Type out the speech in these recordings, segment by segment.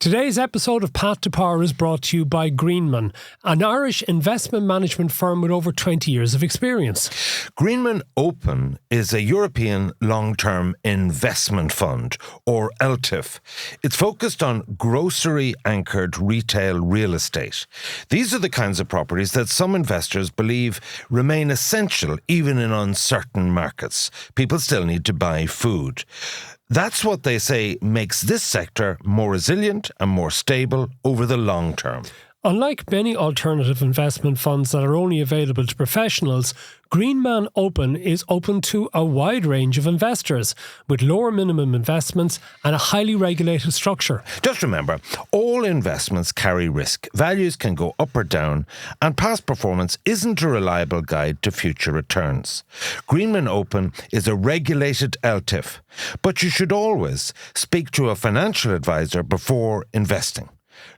Today's episode of Path to Power is brought to you by Greenman, an Irish investment management firm with over 20 years of experience. Greenman Open is a European long-term investment fund, or LTIF. It's focused on grocery-anchored retail real estate. These are the kinds of properties that some investors believe remain essential even in uncertain markets. People still need to buy food. That's what they say makes this sector more resilient and more stable over the long term. Unlike many alternative investment funds that are only available to professionals, Greenman Open is open to a wide range of investors with lower minimum investments and a highly regulated structure. Just remember, all investments carry risk. Values can go up or down, and past performance isn't a reliable guide to future returns. Greenman Open is a regulated LTIF, but you should always speak to a financial advisor before investing.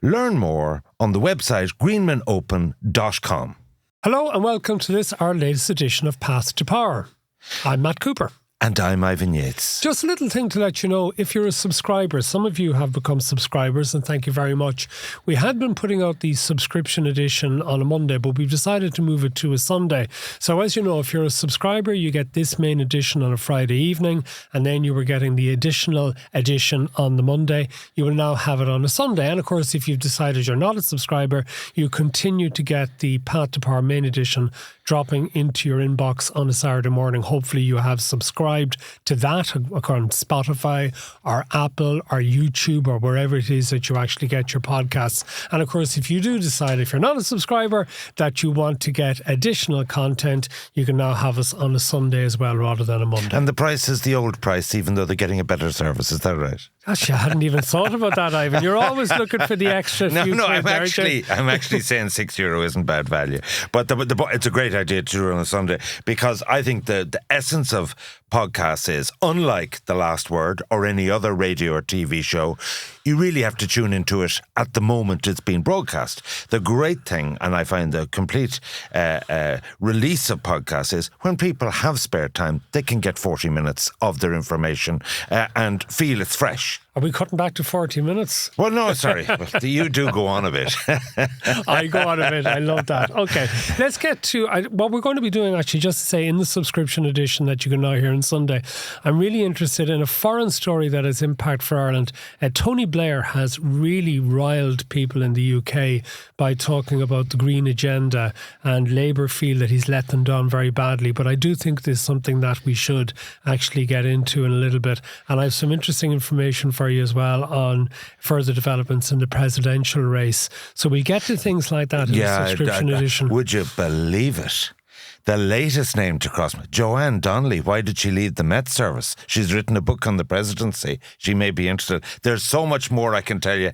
Learn more on the website greenmanopen.com. Hello and welcome to this, our latest edition of Path to Power. I'm Matt Cooper. And I'm Ivan Yates. Just a little thing to let you know, if you're a subscriber, some of you have become subscribers, and thank you very much. We had been putting out the subscription edition on a Monday, but we've decided to move it to a Sunday. So as you know, if you're a subscriber, you get this main edition on a Friday evening, and then you were getting the additional edition on the Monday. You will now have it on a Sunday. And of course, if you've decided you're not a subscriber, you continue to get the Path to Power main edition dropping into your inbox on a Saturday morning. Hopefully you have subscribed to that on Spotify or Apple or YouTube or wherever it is that you actually get your podcasts. And of course, if you do decide, if you're not a subscriber, that you want to get additional content, you can now have us on a Sunday as well rather than a Monday. And the price is the old price, even though they're getting a better service. Is that right? Gosh, I hadn't even thought about that, Ivan. You're always looking for the extra few No, quid, I'm actually saying €6 isn't bad value. But it's a great idea to do it on a Sunday, because I think the essence of podcasts is, unlike The Last Word or any other radio or TV show, you really have to tune into it at the moment it's being broadcast. The great thing, and I find the complete release of podcasts, is when people have spare time, they can get 40 minutes of their information and feel it's fresh. Are we cutting back to 40 minutes? Well, no, sorry. You do go on a bit. I go on a bit. I love that. Okay, let's get to what we're going to be doing, actually, just to say, in the subscription edition that you can now hear on Sunday. I'm really interested in a foreign story that has impact for Ireland. Tony Blair has really riled people in the UK by talking about the green agenda, and Labour feel that he's let them down very badly. But I do think there's something that we should actually get into in a little bit. And I have some interesting information for you as well on further developments in the presidential race. So we'll get to things like that in the subscription edition. Would you believe it? The latest name to cross, Joanne Donnelly. Why did she leave the Met Service? She's written a book on the presidency. She may be interested. There's so much more I can tell you.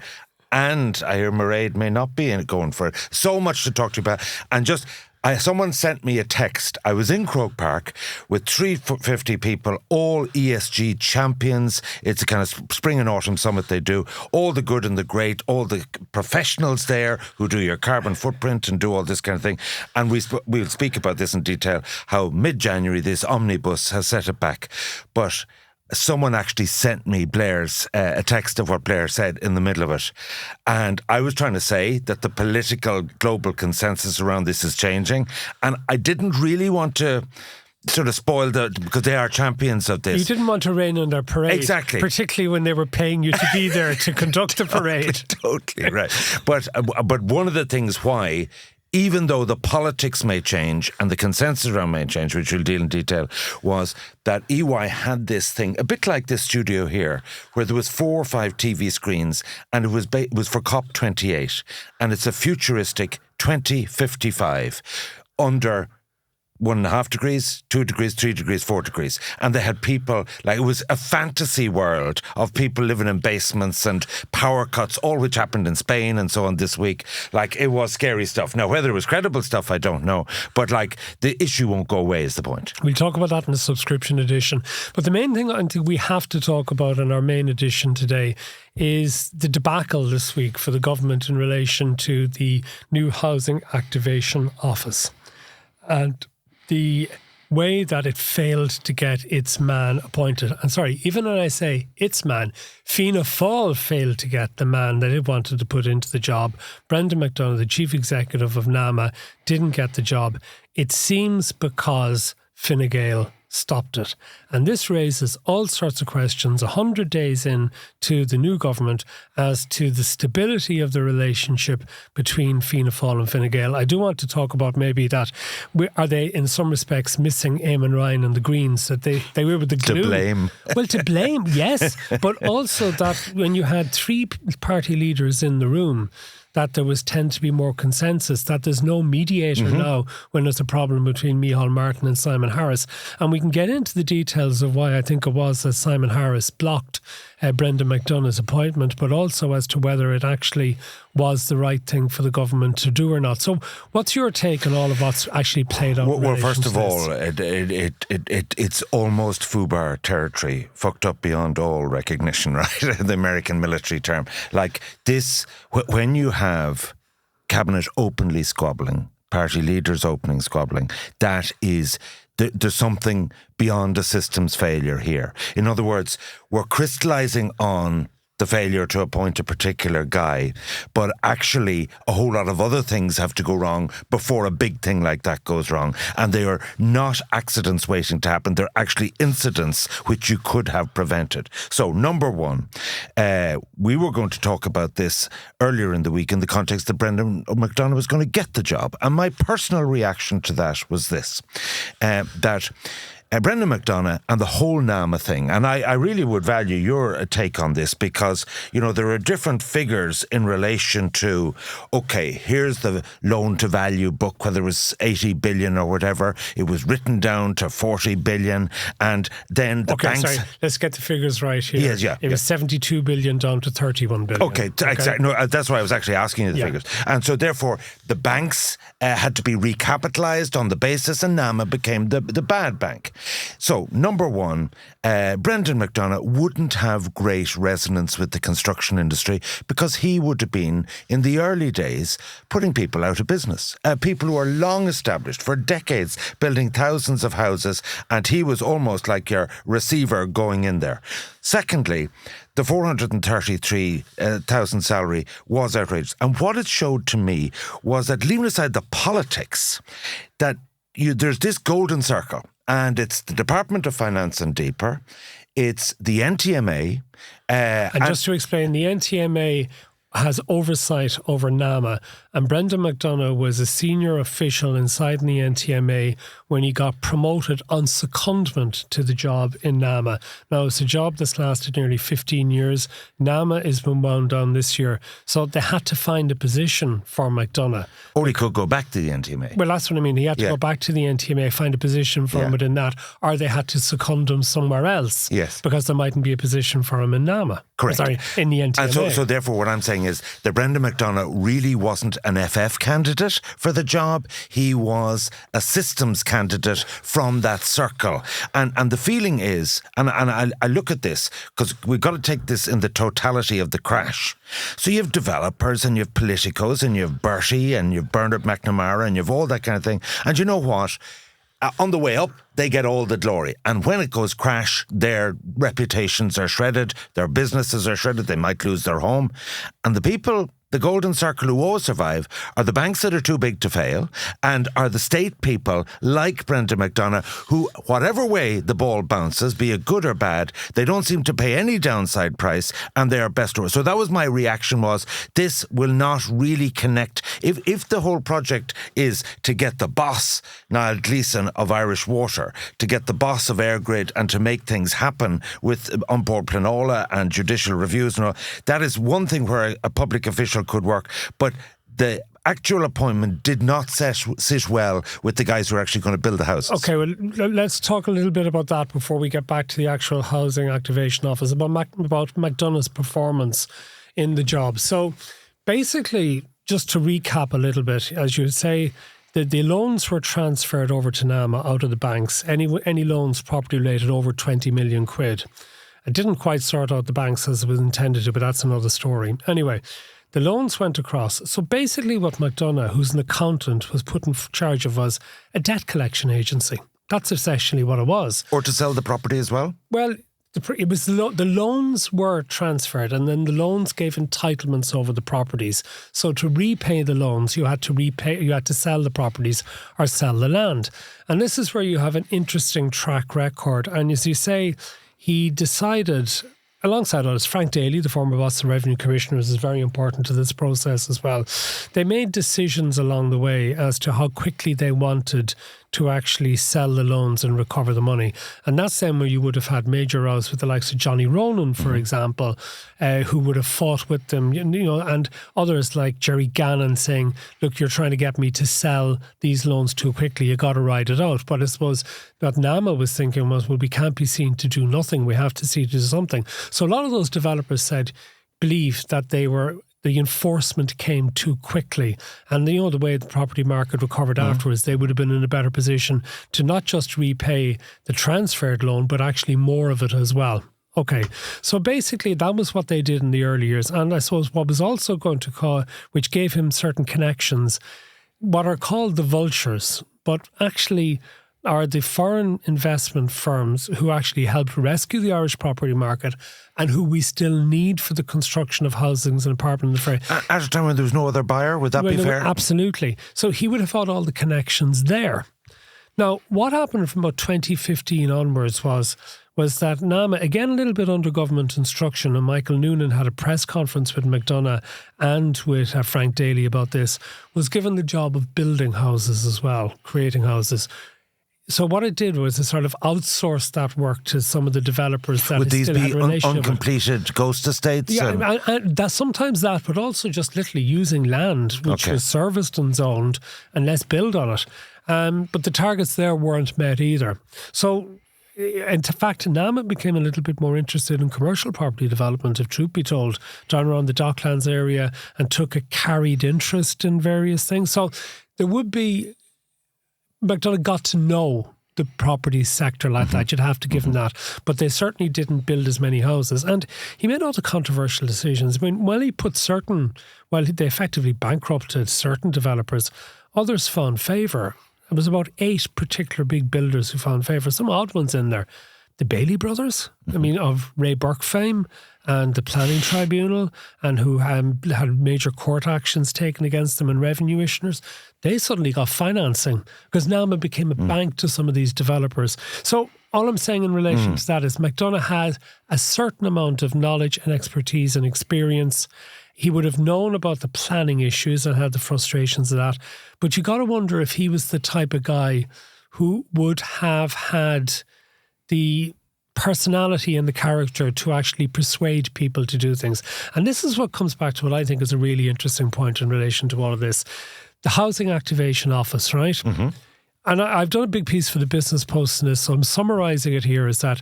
And I hear Mairead may not be going for it. So much to talk to you about. And just... someone sent me a text. I was in Croke Park with 350 people, all ESG champions. It's a kind of spring and autumn summit they do. All the good and the great, all the professionals there who do your carbon footprint and do all this kind of thing. And we'll speak about this in detail, how mid-January this omnibus has set it back. But someone actually sent me Blair's a text of what Blair said in the middle of it. And I was trying to say that the political global consensus around this is changing. And I didn't really want to sort of spoil because they are champions of this. You didn't want to rain on their parade. Exactly. Particularly when they were paying you to be there to conduct the parade. Totally right. But one of the things why, even though the politics may change and the consensus around may change, which we'll deal in detail, was that EY had this thing, a bit like this studio here, where there was 4 or 5 TV screens, and it was for COP28, and it's a futuristic 2055 under 1.5 degrees, 2 degrees, 3 degrees, 4 degrees. And they had people, like, it was a fantasy world of people living in basements and power cuts, all which happened in Spain and so on this week. Like, it was scary stuff. Now, whether it was credible stuff, I don't know. But, like, the issue won't go away is the point. We'll talk about that in the subscription edition. But the main thing I think we have to talk about in our main edition today is the debacle this week for the government in relation to the new Housing Activation Office. And the way that it failed to get its man appointed. And sorry, even when I say its man, Fianna Fáil failed to get the man that it wanted to put into the job. Brendan McDonagh, the chief executive of NAMA, didn't get the job. It seems because Fine Gael stopped it. And this raises all sorts of questions 100 days in to the new government as to the stability of the relationship between Fianna Fáil and Fine Gael. I do want to talk about maybe that. Are they in some respects missing Eamon Ryan and the Greens, that they were with the glue? To blame. Well, to blame, yes. But also that when you had three party leaders in the room, that there tend to be more consensus, that there's no mediator now when there's a problem between Micheál Martin and Simon Harris. And we can get into the details of why I think it was that Simon Harris blocked Brendan McDonagh's appointment, but also as to whether it actually was the right thing for the government to do or not. So what's your take on all of what's actually played out? Well, first of all, it's almost FUBAR territory, fucked up beyond all recognition, right? The American military term. Like this, when you have cabinet openly squabbling, party leaders opening squabbling, that is... There's something beyond a systems failure here. In other words, we're crystallising on the failure to appoint a particular guy, but actually a whole lot of other things have to go wrong before a big thing like that goes wrong. And they are not accidents waiting to happen. They're actually incidents which you could have prevented. So, number one, we were going to talk about this earlier in the week in the context that Brendan McDonagh was going to get the job. And my personal reaction to that was this, that Brendan McDonagh and the whole NAMA thing, and I really would value your take on this because, you know, there are different figures in relation to, okay, here's the loan to value book, whether it was 80 billion or whatever, it was written down to 40 billion, and then the banks... Sorry, let's get the figures right here. Yes, yeah. It was 72 billion down to 31 billion. Okay. Exactly. No, that's why I was actually asking you the figures. And so therefore, the banks had to be recapitalised on the basis, and NAMA became the bad bank. So, number one, Brendan McDonagh wouldn't have great resonance with the construction industry because he would have been, in the early days, putting people out of business. People who are long established for decades, building thousands of houses, and he was almost like your receiver going in there. Secondly, the 433,000 salary was outrageous. And what it showed to me was that, leaving aside the politics, that there's this golden circle. And it's the Department of Finance and DEPR, it's the NTMA. And just to explain, the NTMA has oversight over NAMA, and Brendan McDonagh was a senior official inside the NTMA when he got promoted on secondment to the job in NAMA. Now, it's a job that's lasted nearly 15 years. NAMA has been wound down this year, so they had to find a position for McDonagh. Or he could go back to the NTMA. Well, that's what I mean. He had to go back to the NTMA, find a position for him within that, or they had to second him somewhere else. Yes. Because there mightn't be a position for him in NAMA. Correct. Sorry, in the NTMA. And so therefore, what I'm saying is that Brendan McDonagh really wasn't an FF candidate for the job. He was a systems candidate from that circle. And the feeling is, and I look at this, because we've got to take this in the totality of the crash. So you have developers and you have politicos and you have Bertie and you have Bernard McNamara and you have all that kind of thing. And you know what? On the way up, they get all the glory. And when it goes crash, their reputations are shredded, their businesses are shredded, they might lose their home. And the people, the golden circle who always survive, are the banks that are too big to fail, and are the state people like Brendan McDonagh who, whatever way the ball bounces, be it good or bad, they don't seem to pay any downside price, and they are best over. So that was my reaction, was this will not really connect. If the whole project is to get the boss, Niall Gleeson of Irish Water, to get the boss of Airgrid and to make things happen with on board Planola and judicial reviews and all, that is one thing where a public official could work, but the actual appointment did not sit well with the guys who are actually going to build the houses. Okay, well, let's talk a little bit about that before we get back to the actual Housing Activation Office, about McDonagh's performance in the job. So basically, just to recap a little bit, as you say, the loans were transferred over to NAMA out of the banks. Any loans property related over 20 million quid. It didn't quite sort out the banks as it was intended to, but that's another story. Anyway, the loans went across. So basically what McDonagh, who's an accountant, was put in charge of was a debt collection agency. That's essentially what it was. Or to sell the property as well? Well, it was the loans were transferred, and then the loans gave entitlements over the properties. So to repay the loans, you had to sell the properties or sell the land. And this is where you have an interesting track record. And as you say, he decided, alongside others, Frank Daly, the former Boston Revenue Commissioner, is very important to this process as well. They made decisions along the way as to how quickly they wanted to actually sell the loans and recover the money. And that's then where you would have had major rows with the likes of Johnny Ronan, for example, who would have fought with them, and others like Jerry Gannon saying, look, you're trying to get me to sell these loans too quickly. You got to ride it out. But I suppose what NAMA was thinking was, well, we can't be seen to do nothing. We have to see to do something. So a lot of those developers believed that the enforcement came too quickly. And the way the property market recovered afterwards, they would have been in a better position to not just repay the transferred loan, but actually more of it as well. Okay, so basically that was what they did in the early years. And I suppose what was also going to cause, which gave him certain connections, what are called the vultures, but actually are the foreign investment firms who actually helped rescue the Irish property market and who we still need for the construction of housings and apartment. At a time when there was no other buyer, would that be fair? Absolutely. So he would have had all the connections there. Now, what happened from about 2015 onwards was that NAMA, again a little bit under government instruction, and Michael Noonan had a press conference with McDonagh and with Frank Daly about this, was given the job of building houses as well, creating houses. So what it did was it sort of outsourced that work to some of the developers that would these still be had a relationship uncompleted ghost estates? Yeah, and that's sometimes that, but also just literally using land which was serviced and zoned, and let's build on it. But the targets there weren't met either. So, in fact, NAMA became a little bit more interested in commercial property development, if truth be told, down around the Docklands area, and took a carried interest in various things. So there would be... McDonagh got to know the property sector like that. You'd have to give him that. But they certainly didn't build as many houses. And he made all the controversial decisions. I mean, while they effectively bankrupted certain developers, others found favour. There was about 8 particular big builders who found favour. Some odd ones in there. The Bailey brothers, of Ray Burke fame, and the Planning Tribunal, and who had major court actions taken against them and revenue issuers, they suddenly got financing because NAMA became a bank to some of these developers. So all I'm saying in relation to that is McDonagh had a certain amount of knowledge and expertise and experience. He would have known about the planning issues and had the frustrations of that. But you got to wonder if he was the type of guy who would have had the personality and the character to actually persuade people to do things. And this is what comes back to what I think is a really interesting point in relation to all of this. The Housing Activation Office, right? Mm-hmm. And I've done a big piece for the Business Post in this, so I'm summarising it here, is that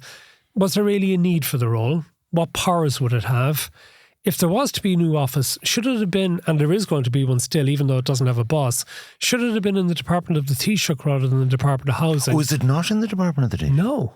was there really a need for the role? What powers would it have? If there was to be a new office, should it have been, and there is going to be one still, even though it doesn't have a boss, should it have been in the Department of the Taoiseach rather than the Department of Housing? Was it not in the Department of the Taoiseach?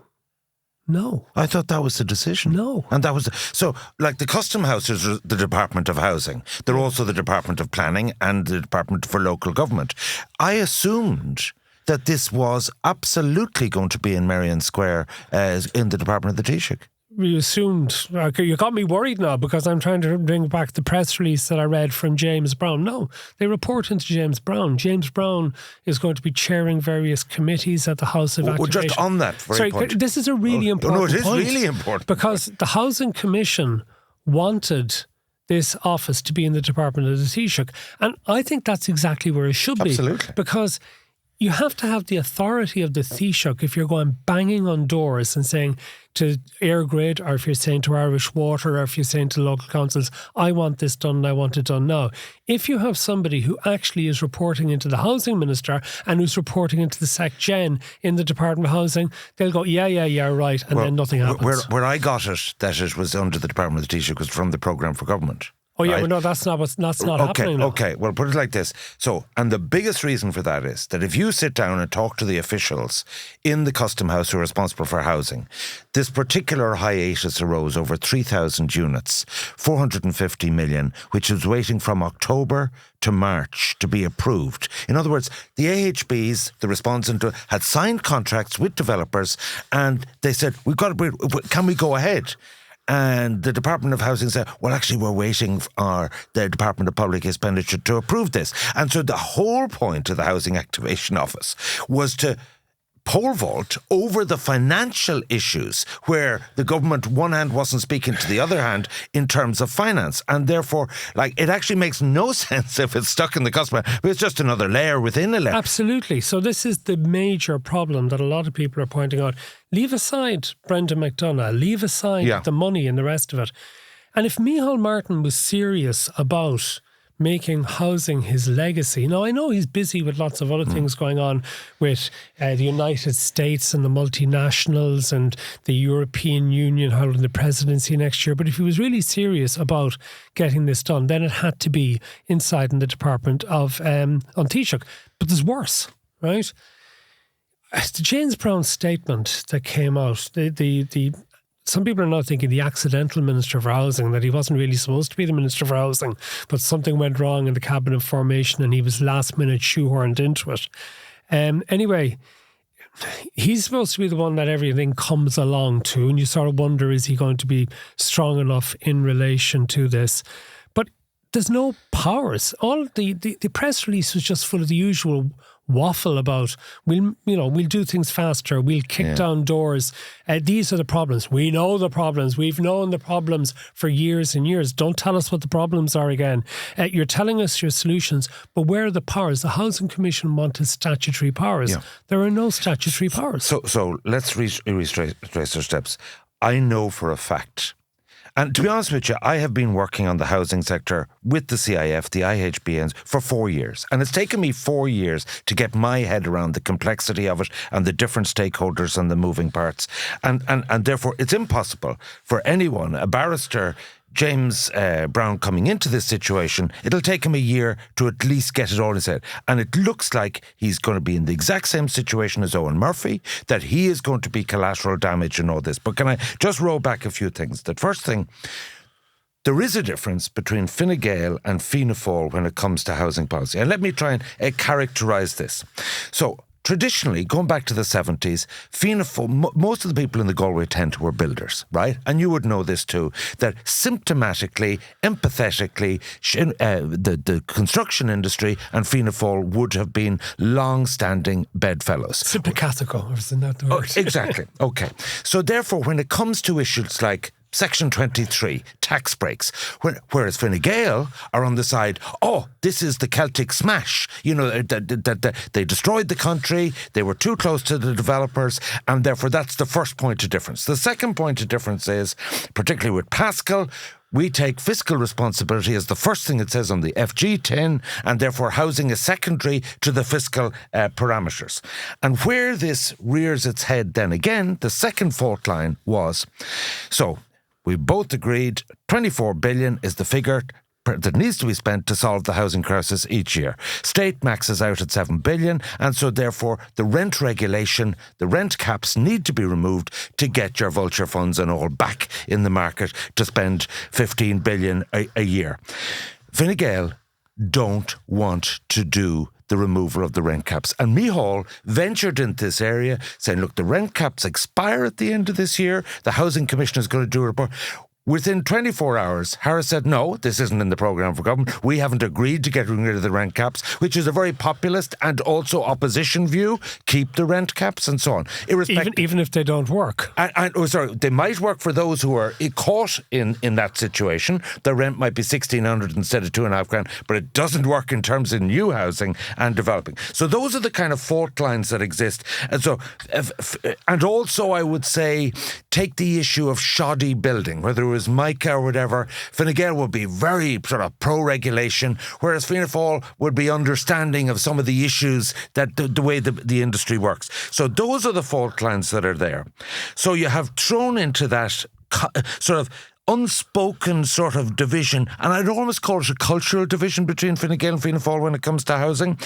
No. I thought that was the decision. No. And that was... So, like the Custom House is the Department of Housing. They're also the Department of Planning and the Department for Local Government. I assumed that this was absolutely going to be in Merrion Square in the Department of the Taoiseach. You assumed, you got me worried now because I'm trying to bring back the press release that I read from James Brown. No, they report into James Brown. James Brown is going to be chairing various committees at the House of Activation. Well, just on that point. This is a really important point. No, it is really important. Because the Housing Commission wanted this office to be in the Department of the Taoiseach. And I think that's exactly where it should be. Absolutely. Because you have to have the authority of the Taoiseach if you're going banging on doors and saying to Airgrid, or if you're saying to Irish Water, or if you're saying to local councils, I want this done and I want it done now. If you have somebody who actually is reporting into the Housing Minister and who's reporting into the SecGen in the Department of Housing, they'll go, yeah, right, and then nothing happens. Where I got it, that it was under the Department of the Taoiseach, was from the Programme for Government. Oh yeah, right? well, no, that's not happening now. Okay, well, put it like this. So, and the biggest reason for that is that if you sit down and talk to the officials in the Custom House who are responsible for housing, this particular hiatus arose over 3,000 units, 450 million, which was waiting from October to March to be approved. In other words, the AHBs, the respondent, had signed contracts with developers, and they said, can we go ahead? And the Department of Housing said, well, actually, we're waiting for the Department of Public Expenditure to approve this. And so the whole point of the Housing Activation Office was to pole vault over the financial issues where the government, one hand, wasn't speaking to the other hand in terms of finance. And therefore, it actually makes no sense if it's stuck in the customer, but it's just another layer within a layer. Absolutely. So this is the major problem that a lot of people are pointing out. Leave aside Brendan McDonagh, leave aside the money and the rest of it. And if Micheál Martin was serious about making housing his legacy. Now, I know he's busy with lots of other things going on with the United States and the multinationals and the European Union holding the presidency next year. But if he was really serious about getting this done, then it had to be inside in the Department of Taoiseach. But there's worse, right? The James Brown statement that came out, some people are now thinking the accidental Minister for Housing, that he wasn't really supposed to be the Minister for Housing, but something went wrong in the cabinet formation and he was last minute shoehorned into it. Anyway, he's supposed to be the one that everything comes along to, and you sort of wonder, is he going to be strong enough in relation to this? But there's no powers. All the press release was just full of the usual waffle about we'll do things faster, we'll kick down doors. These are the problems. We know the problems. We've known the problems for years and years. Don't tell us what the problems are again. You're telling us your solutions, but where are the powers? The Housing Commission wanted statutory powers. Yeah. There are no statutory powers. So let's retrace our steps. I know for a fact, and to be honest with you, I have been working on the housing sector with the CIF, the IHBNs, for 4 years. And it's taken me 4 years to get my head around the complexity of it and the different stakeholders and the moving parts. And therefore, it's impossible for anyone, a barrister, James Brown, coming into this situation, it'll take him a year to at least get it all in his head. And it looks like he's going to be in the exact same situation as Owen Murphy, that he is going to be collateral damage and all this. But can I just roll back a few things? The first thing, there is a difference between Fine Gael and Fianna Fáil when it comes to housing policy. And let me try and characterise this. So, traditionally, going back to the 70s, Fianna Fáil, most of the people in the Galway tent were builders, right? And you would know this too, that symptomatically, empathetically, the construction industry and Fianna Fáil would have been long-standing bedfellows. Simpatico, isn't that the word? Exactly. Okay. So therefore, when it comes to issues like Section 23, tax breaks, whereas Fine Gael are on the side, this is the Celtic smash. You know, they destroyed the country, they were too close to the developers, and therefore that's the first point of difference. The second point of difference is, particularly with Pascal, we take fiscal responsibility as the first thing it says on the FG tin, and therefore housing is secondary to the fiscal parameters. And where this rears its head then again, the second fault line was, so we both agreed 24 billion is the figure that needs to be spent to solve the housing crisis each year. State maxes out at 7 billion, and so therefore the rent regulation, the rent caps need to be removed to get your vulture funds and all back in the market to spend 15 billion a year. Fine Gael don't want to do the removal of the rent caps. And Micheál ventured into this area saying, look, the rent caps expire at the end of this year. The Housing Commission is going to do a report. Within 24 hours, Harris said, no, this isn't in the programme for government. We haven't agreed to get rid of the rent caps, which is a very populist and also opposition view. Keep the rent caps and so on. Even if they don't work. They might work for those who are caught in that situation. The rent might be 1,600 instead of 2.5 grand, but it doesn't work in terms of new housing and developing. So those are the kind of fault lines that exist. And so, and also I would say, take the issue of shoddy building, whether it was Mica or whatever. Fine Gael would be very sort of pro-regulation, whereas Fianna Fáil would be understanding of some of the issues that the way the industry works. So those are the fault lines that are there. So you have thrown into that sort of unspoken sort of division, and I'd almost call it a cultural division between Fine Gael and Fianna Fáil when it comes to housing.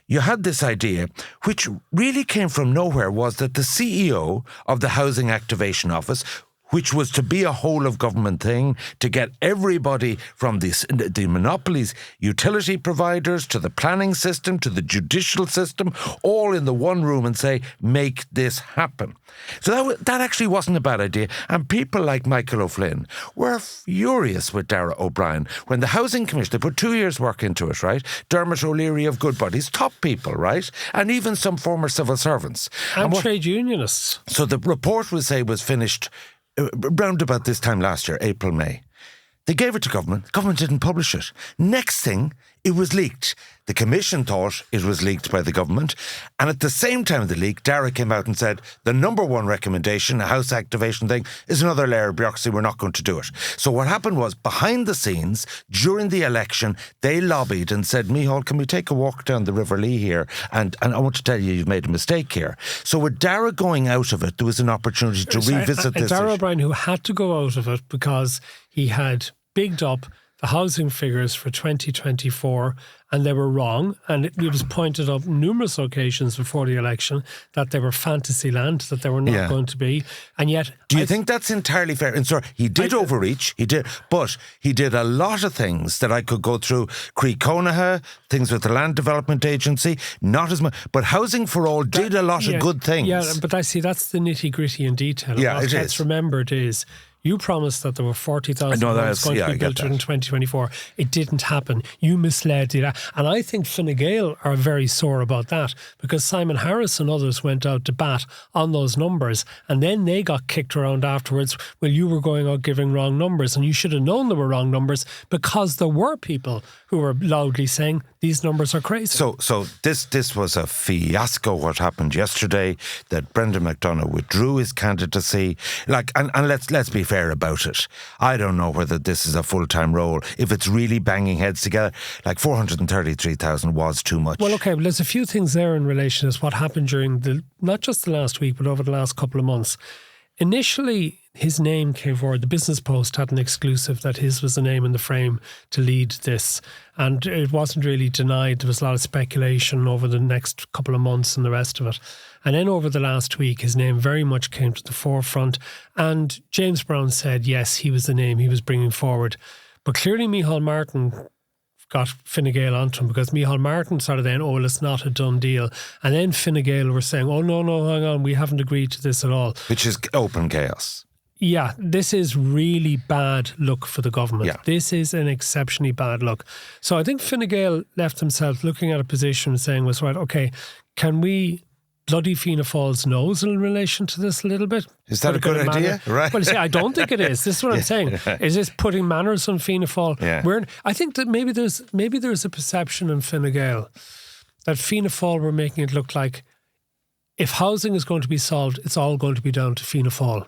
You had this idea, which really came from nowhere, was that the CEO of the Housing Activation Office, which was to be a whole of government thing, to get everybody from the monopolies, utility providers, to the planning system, to the judicial system, all in the one room and say, make this happen. So that actually wasn't a bad idea. And people like Michael O'Flynn were furious with Darragh O'Brien. When the Housing Commission, they put 2 years' work into it, right? Dermot O'Leary of Goodbody's, top people, right? And even some former civil servants. And trade unionists. So the report, was finished round about this time last year, April, May. They gave it to government. Government didn't publish it. Next thing, it was leaked. The Commission thought it was leaked by the government. And at the same time of the leak, Darragh came out and said, the number one recommendation, a house activation thing, is another layer of bureaucracy. We're not going to do it. So what happened was, behind the scenes, during the election, they lobbied and said, Micheál, can we take a walk down the River Lee here? And I want to tell you, you've made a mistake here. So with Darragh going out of it, there was an opportunity to revisit this Darragh issue. O'Brien, who had to go out of it because he had bigged up the housing figures for 2024 and they were wrong, and it was pointed out numerous occasions before the election that they were fantasy land, that they were not going to be, and yet... Do you think that's entirely fair? And sorry, he did overreach, but he did a lot of things that I could go through. Croí Cónaithe, things with the Land Development Agency, not as much, but Housing for All did a lot of good things. Yeah, but I see that's the nitty gritty in detail. Yeah, what it gets is. remembered is... You promised that there were 40,000 homes going to be built in 2024. It didn't happen. You misled it. And I think Fine Gael are very sore about that because Simon Harris and others went out to bat on those numbers and then they got kicked around afterwards. Well, you were going out giving wrong numbers and you should have known there were wrong numbers because there were people who were loudly saying these numbers are crazy. So this was a fiasco what happened yesterday, that Brendan McDonagh withdrew his candidacy. And let's be fair about it. I don't know whether this is a full-time role. If it's really banging heads together, 433,000 was too much. Well, okay, but there's a few things there in relation to what happened during not just the last week, but over the last couple of months. Initially, his name came forward. The Business Post had an exclusive that his was the name in the frame to lead this. And it wasn't really denied. There was a lot of speculation over the next couple of months and the rest of it. And then over the last week, his name very much came to the forefront. And James Brown said, yes, he was the name he was bringing forward. But clearly Micheál Martin got Fine Gael onto him because Micheál Martin started then, well, it's not a done deal. And then Fine Gael were saying, no, hang on, we haven't agreed to this at all. Which is open chaos. Yeah, this is really bad luck for the government. Yeah. This is an exceptionally bad look. So I think Fine Gael left himself looking at a position and saying, was right, okay, can we bloody Fianna Fáil's nose in relation to this a little bit? Is that a good idea? Right. Well, see, I don't think it is. This is what I'm saying. Is this putting manners on Fianna Fáil? Yeah. I think that maybe there's a perception in Fine Gael that Fianna Fáil were making it look like if housing is going to be solved, it's all going to be down to Fianna Fáil.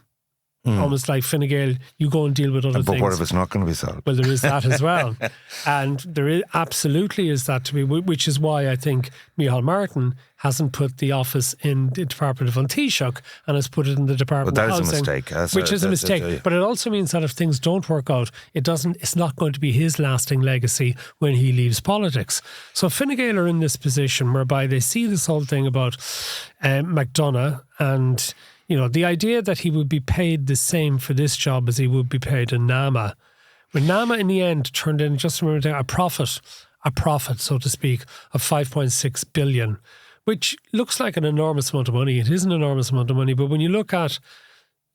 Almost like Fine Gael, you go and deal with other things. But what if it's not going to be solved? Well, there is that as well. And there absolutely is that to be, which is why I think Micheál Martin hasn't put the office in the Department of Taoiseach and has put it in the Department of Housing. But that is a mistake. Which is a mistake. But it also means that if things don't work out, it's not going to be his lasting legacy when he leaves politics. So Fine Gael are in this position whereby they see this whole thing about McDonagh and... the idea that he would be paid the same for this job as he would be paid in NAMA. When NAMA in the end turned in, just remember, a profit, so to speak, of 5.6 billion, which looks like an enormous amount of money. It is an enormous amount of money, but when you look at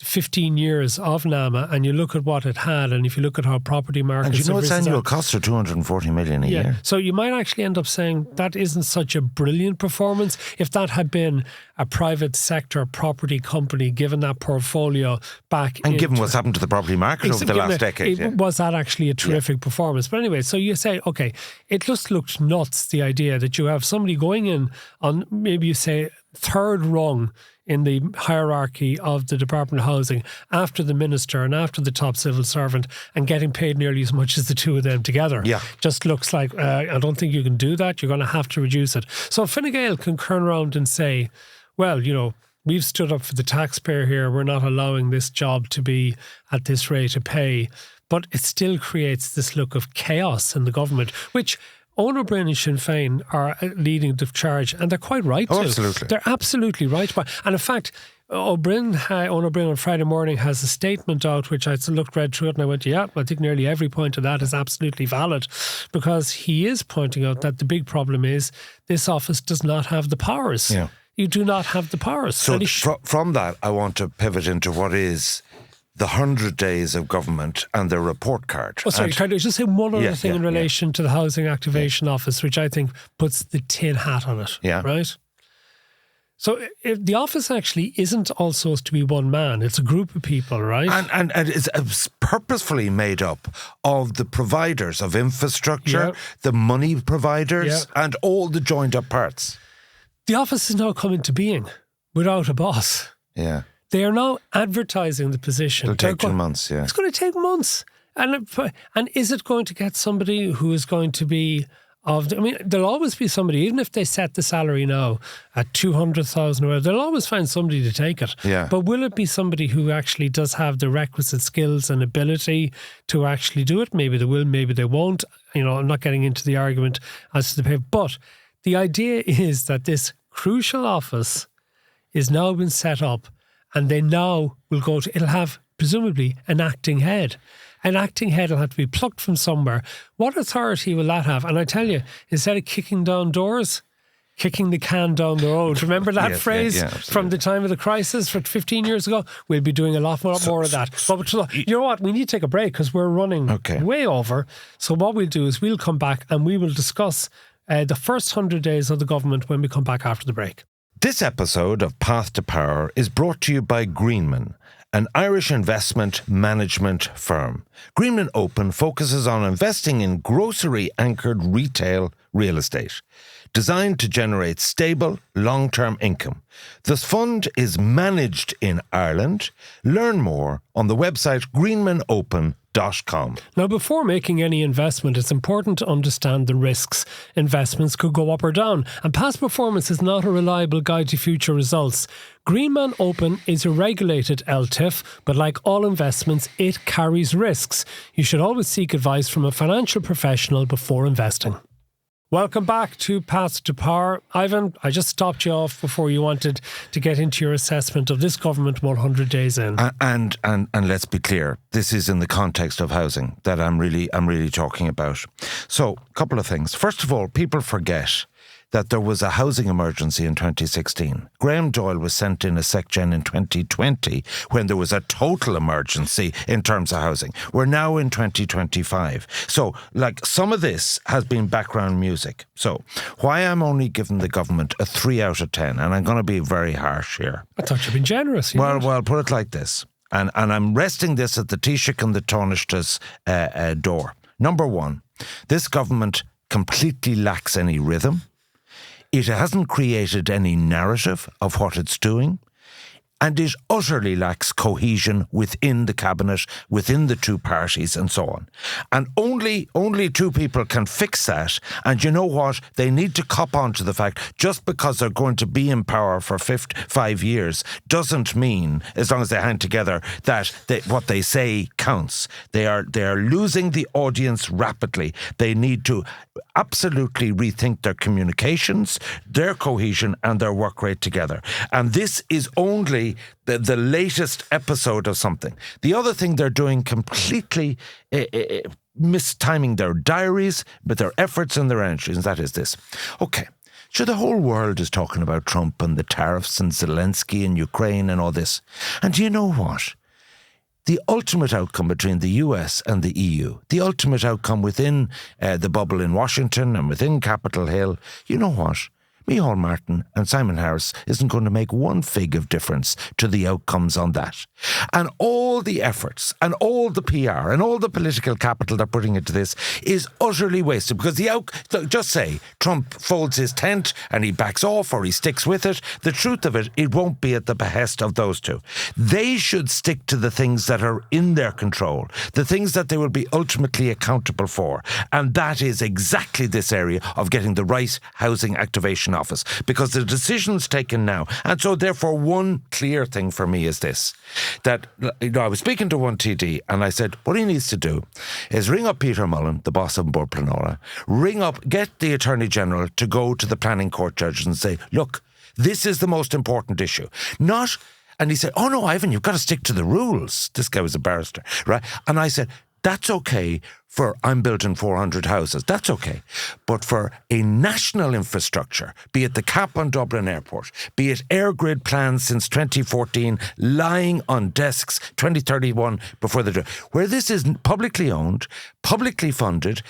15 years of NAMA and you look at what it had, and if you look at how property markets... And its annual costs are 240 million a year. So you might actually end up saying that isn't such a brilliant performance. If that had been a private sector property company, given that portfolio back... And given what's happened to the property market over the last decade. Was that actually a terrific performance? But anyway, so you say, okay, it just looked nuts, the idea that you have somebody going in on, maybe you say, third rung in the hierarchy of the Department of Housing after the minister and after the top civil servant and getting paid nearly as much as the two of them together. Yeah. Just looks like, I don't think you can do that. You're going to have to reduce it. So Fine Gael can turn around and say, well, we've stood up for the taxpayer here. We're not allowing this job to be at this rate of pay. But it still creates this look of chaos in the government, which Eoin O'Brien and Sinn Féin are leading the charge, and they're quite right to. Absolutely. They're absolutely right. And in fact, Eoin O'Brien on Friday morning has a statement out, which I read through it and I went, yeah, I think nearly every point of that is absolutely valid, because he is pointing out that the big problem is this office does not have the powers. Yeah. You do not have the powers. So from that, I want to pivot into what is the 100 days of government and their report card. Oh, sorry, can I just say one other thing in relation to the Housing Activation Office, which I think puts the tin hat on it, right? So the office actually isn't all supposed to be one man. It's a group of people, right? And it's purposefully made up of the providers of infrastructure, the money providers, and all the joined up parts. The office is now come into being without a boss. Yeah. They are now advertising the position. It'll take 2 months, It's going to take months. And is it going to get somebody who is going to be there'll always be somebody, even if they set the salary now at 200,000 or whatever, they'll always find somebody to take it. Yeah. But will it be somebody who actually does have the requisite skills and ability to actually do it? Maybe they will, maybe they won't. I'm not getting into the argument as to the pay. But the idea is that this crucial office is now been set up, and they now will it'll have presumably an acting head. An acting head will have to be plucked from somewhere. What authority will that have? And I tell you, instead of kicking down doors, kicking the can down the road. Remember that phrase from the time of the crisis 15 years ago? We'll be doing a lot more of that. But you know what? We need to take a break because we're running way over. So what we'll do is we'll come back and we will discuss the first 100 days of the government when we come back after the break. This episode of Path to Power is brought to you by Greenman, an Irish investment management firm. Greenman Open focuses on investing in grocery-anchored retail real estate, designed to generate stable, long-term income. The fund is managed in Ireland. Learn more on the website greenmanopen.com. Now, before making any investment, it's important to understand the risks. Investments could go up or down, and past performance is not a reliable guide to future results. Greenman Open is a regulated LTIF, but like all investments, it carries risks. You should always seek advice from a financial professional before investing. Welcome back to Path to Power. Ivan, I just stopped you off before you wanted to get into your assessment of this government 100 days in. And let's be clear, this is in the context of housing that I'm really talking about. So, a couple of things. First of all, people forget that there was a housing emergency in 2016. Graham Doyle was sent in a SecGen in 2020 when there was a total emergency in terms of housing. We're now in 2025. So, some of this has been background music. So, why I'm only giving the government a 3 out of 10, and I'm going to be very harsh here. I thought you'd been generous. Well, put it like this. And I'm resting this at the Taoiseach and the Taoiseach's door. Number one, this government completely lacks any rhythm. It hasn't created any narrative of what it's doing, and it utterly lacks cohesion within the cabinet, within the two parties and so on. And only two people can fix that. And you know what? They need to cop on to the fact just because they're going to be in power for 5 years doesn't mean, as long as they hang together, that what they say counts. They are losing the audience rapidly. They need to absolutely rethink their communications, their cohesion and their work rate together. And this is only the latest episode of something. The other thing they're doing completely mistiming their diaries, but their efforts and their energies, and that is this. Okay. Sure, the whole world is talking about Trump and the tariffs and Zelensky and Ukraine and all this. And do you know what? The ultimate outcome between the US and the EU, the ultimate outcome within the bubble in Washington and within Capitol Hill, you know what? Micheál Martin and Simon Harris isn't going to make one fig of difference to the outcomes on that. And all the efforts and all the PR and all the political capital they're putting into this is utterly wasted because just say Trump folds his tent and he backs off or he sticks with it. The truth of it, it won't be at the behest of those two. They should stick to the things that are in their control, the things that they will be ultimately accountable for. And that is exactly this area of getting the right housing activation office, because the decision's taken now. And so therefore one clear thing for me is this, that I was speaking to one TD and I said, what he needs to do is ring up Peter Mullen, the boss of Bord Pleanála, get the Attorney General to go to the planning court judges and say, look, this is the most important issue. And he said, oh no, Ivan, you've got to stick to the rules. This guy was a barrister, right? And I said, that's okay for I'm building 400 houses. That's okay. But for a national infrastructure, be it the cap on Dublin Airport, be it air grid plans since 2014, lying on desks 2031 before where this is publicly owned, publicly funded,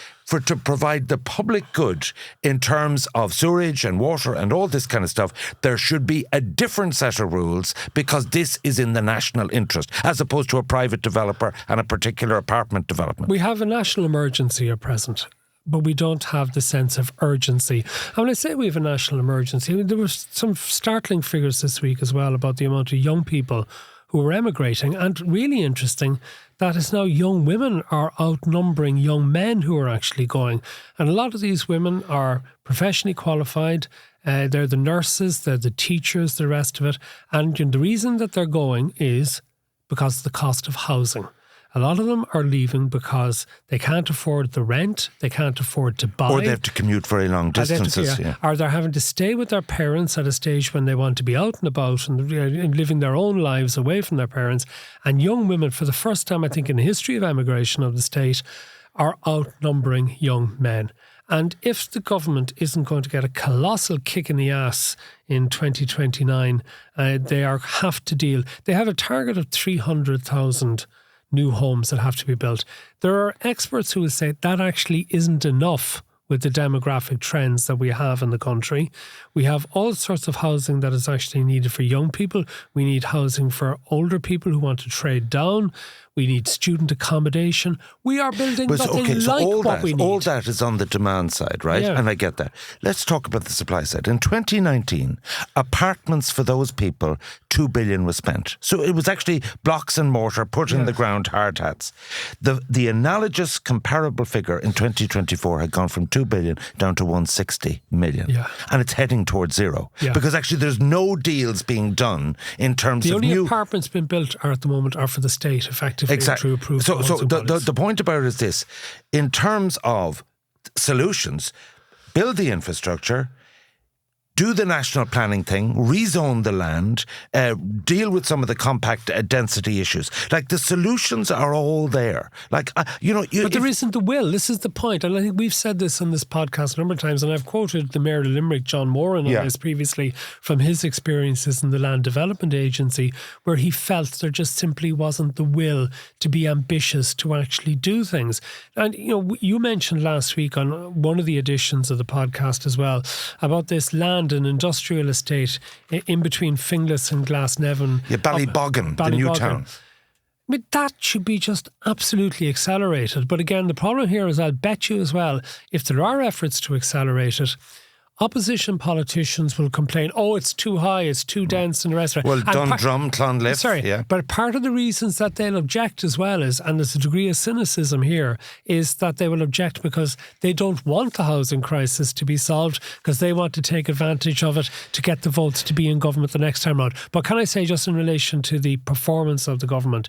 to provide the public good in terms of sewerage and water and all this kind of stuff, there should be a different set of rules, because this is in the national interest, as opposed to a private developer and a particular apartment development. We have a national emergency at present, but we don't have the sense of urgency. And when I say we have a national emergency, there were some startling figures this week as well about the amount of young people who are emigrating, and really interesting that is now young women are outnumbering young men who are actually going. And a lot of these women are professionally qualified. They're the nurses, they're the teachers, the rest of it. And the reason that they're going is because of the cost of housing. A lot of them are leaving because they can't afford the rent, they can't afford to buy. Or they have to commute very long distances. Or they're having to stay with their parents at a stage when they want to be out and about and living their own lives away from their parents. And young women, for the first time, I think, in the history of emigration of the state, are outnumbering young men. And if the government isn't going to get a colossal kick in the ass in 2029, they have to deal. They have a target of 300,000 new homes that have to be built. There are experts who will say that actually isn't enough with the demographic trends that we have in the country. We have all sorts of housing that is actually needed for young people. We need housing for older people who want to trade down. We need student accommodation. We are building nothing like what we need. All that is on the demand side, right? Yeah. And I get that. Let's talk about the supply side. In 2019, apartments for those people, 2 billion was spent. So it was actually blocks and mortar put in the ground, hard hats. The analogous comparable figure in 2024 had gone from 2 billion down to 160 million. Yeah. And it's heading towards zero. Yeah. Because actually there's no deals being done in terms of the only apartments being built at the moment are for the state, effectively. Exactly. So the point about it is this. In terms of solutions, build the infrastructure, do the national planning thing, rezone the land, deal with some of the compact density issues. Like, the solutions are all there. Like, but there isn't the will. This is the point. And I think we've said this on this podcast a number of times, and I've quoted the Mayor of Limerick, John Moran, on this previously, from his experiences in the Land Development Agency, where he felt there just simply wasn't the will to be ambitious to actually do things. And, you mentioned last week on one of the editions of the podcast as well about this land and industrial estate in between Finglas and Glasnevin. Yeah, Ballyboggin, the new town. I mean, that should be just absolutely accelerated. But again, the problem here is, I'll bet you as well, if there are efforts to accelerate it, opposition politicians will complain, it's too high, it's too dense, and the rest of it. Well, Dundrum, Clonliffe. Sorry, but part of the reasons that they'll object as well is, and there's a degree of cynicism here, is that they will object because they don't want the housing crisis to be solved, because they want to take advantage of it to get the votes to be in government the next time round. But can I say, just in relation to the performance of the government,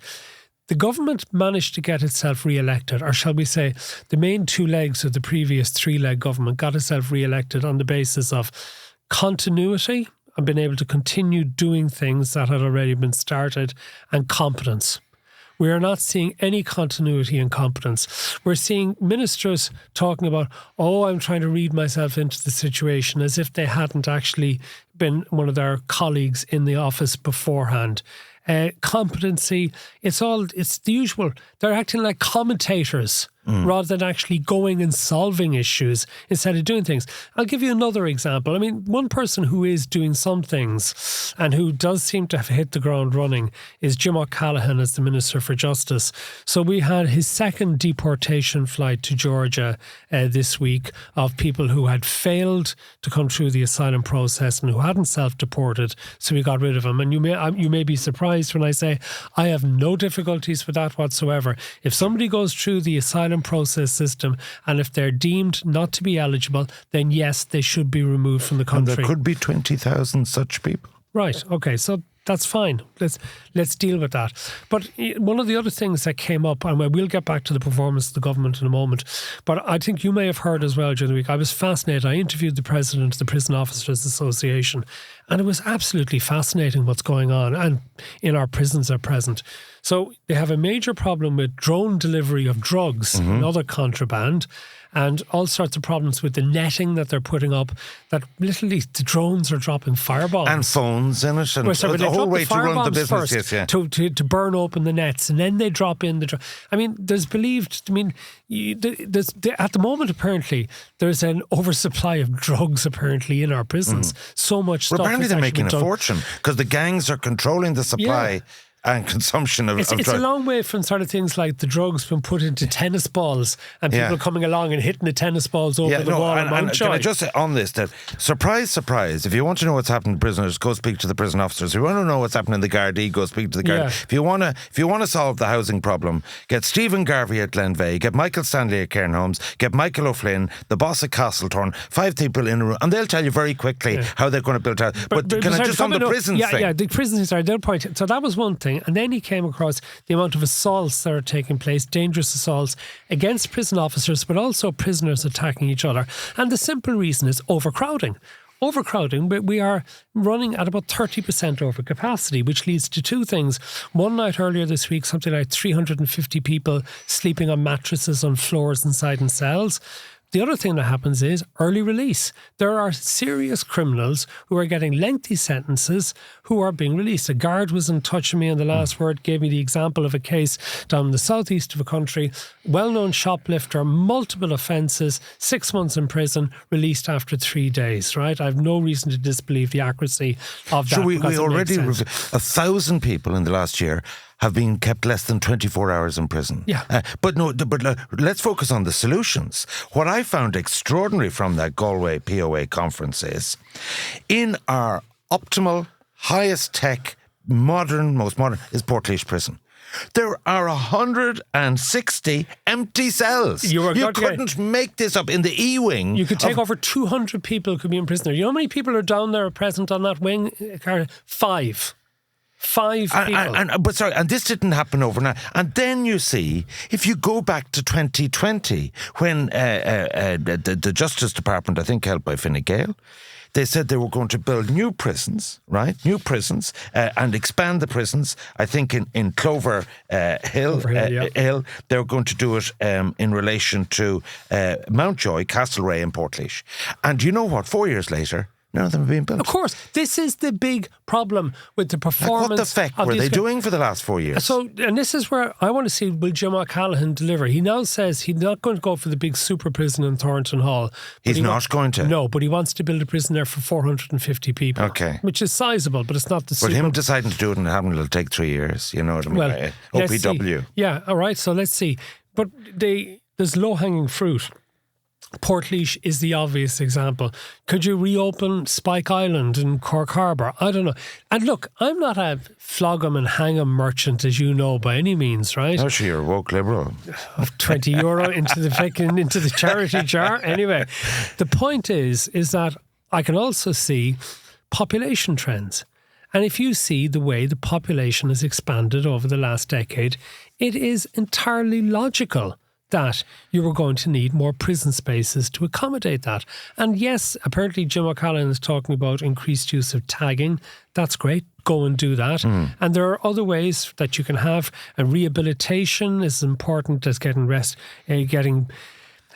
the government managed to get itself re-elected, or shall we say, the main two legs of the previous three-leg government got itself re-elected on the basis of continuity and being able to continue doing things that had already been started, and competence. We are not seeing any continuity and competence. We're seeing ministers talking about, I'm trying to read myself into the situation, as if they hadn't actually been one of their colleagues in the office beforehand. Competency, it's the usual. They're acting like commentators rather than actually going and solving issues instead of doing things. I'll give you another example. I mean, one person who is doing some things and who does seem to have hit the ground running is Jim O'Callaghan as the Minister for Justice. So we had his second deportation flight to Georgia this week of people who had failed to come through the asylum process and who hadn't self-deported, so we got rid of them. And you may be surprised when I say I have no difficulties with that whatsoever. If somebody goes through the asylum and process system, and if they're deemed not to be eligible, then yes, they should be removed from the country. And there could be 20,000 such people. Right. Okay. So that's fine. Let's deal with that. But one of the other things that came up, and we'll get back to the performance of the government in a moment, but I think you may have heard as well during the week, I was fascinated. I interviewed the president of the Prison Officers Association, and it was absolutely fascinating what's going on and in our prisons at present. So they have a major problem with drone delivery of drugs and other contraband, and all sorts of problems with the netting that they're putting up, that literally the drones are dropping firebombs. And phones in it, and the whole way to run the business. First, yes, to burn open the nets, and then they drop in I mean, there's believed, I mean, at the moment, apparently, there's an oversupply of drugs, apparently, in our prisons. So much stuff. Apparently they're making a fortune because the gangs are controlling the supply. Yeah. And consumption of drugs. It's a long way from sort of things like the drugs being put into tennis balls and people coming along and hitting the tennis balls over the wall. And can I just say on this that, surprise, surprise, if you want to know what's happening to prisoners, go speak to the prison officers. If you want to know what's happening in the Gardaí, go speak to the Gardaí. Yeah. If you want to solve the housing problem, get Stephen Garvey at Glenveigh, get Michael Stanley at Cairn Homes, get Michael O'Flynn, the boss at Castletorn, 5 people in a room, and they'll tell you very quickly how they're going to build out. But can I just on the prisons thing? Yeah, the prisons, sorry, they'll point. So that was one thing. And then he came across the amount of assaults that are taking place, dangerous assaults against prison officers, but also prisoners attacking each other. And the simple reason is overcrowding. Overcrowding, we are running at about 30% over capacity, which leads to two things. One night earlier this week, something like 350 people sleeping on mattresses on floors inside in cells. The other thing that happens is early release. There are serious criminals who are getting lengthy sentences who are being released. A guard was in touch with me in the last word, gave me the example of a case down in the southeast of a country, well-known shoplifter, multiple offences, 6 months in prison, released after 3 days, right? I have no reason to disbelieve the accuracy of that. So we already, 1,000 people in the last year have been kept less than 24 hours in prison. Yeah. But let's focus on the solutions. What I found extraordinary from that Galway POA conference is, in our optimal, highest tech, most modern, is Portlaoise Prison. There are 160 empty cells. You couldn't make this up in the E-wing. You could take over 200 people who could be in prison. You know how many people are down there present on that wing? 5. 5 people. And this didn't happen overnight. And then you see, if you go back to 2020, when the Justice Department, I think held by Fine Gael, they said they were going to build new prisons, right? New prisons, and expand the prisons. I think in Clover Hill, Hill, they were going to do it in relation to Mountjoy, Castlereagh and Portlaoise. And you know what? 4 years later, none of them have been built. Of course, this is the big problem with the performance. What the feck were they doing for the last 4 years? So, and this is where I want to see, will Jim O'Callaghan deliver? He now says he's not going to go for the big super prison in Thornton Hall. He's not going to? No, but he wants to build a prison there for 450 people. Okay. Which is sizable, but it's not the super. But him deciding to do it and having it'll take 3 years, you know what I mean? Well, OPW. Yeah, all right, so let's see. But there's low-hanging fruit. Portlaoise is the obvious example. Could you reopen Spike Island in Cork Harbour? I don't know. And look, I'm not a flog 'em and hang 'em merchant, as you know, by any means, right? Oh, sure, you're a woke liberal. €20 into the charity jar. Anyway, the point is that I can also see population trends. And if you see the way the population has expanded over the last decade, it is entirely logical that you were going to need more prison spaces to accommodate that. And yes, apparently Jim O'Callaghan is talking about increased use of tagging. That's great. Go and do that. And there are other ways that you can have. And rehabilitation is important as getting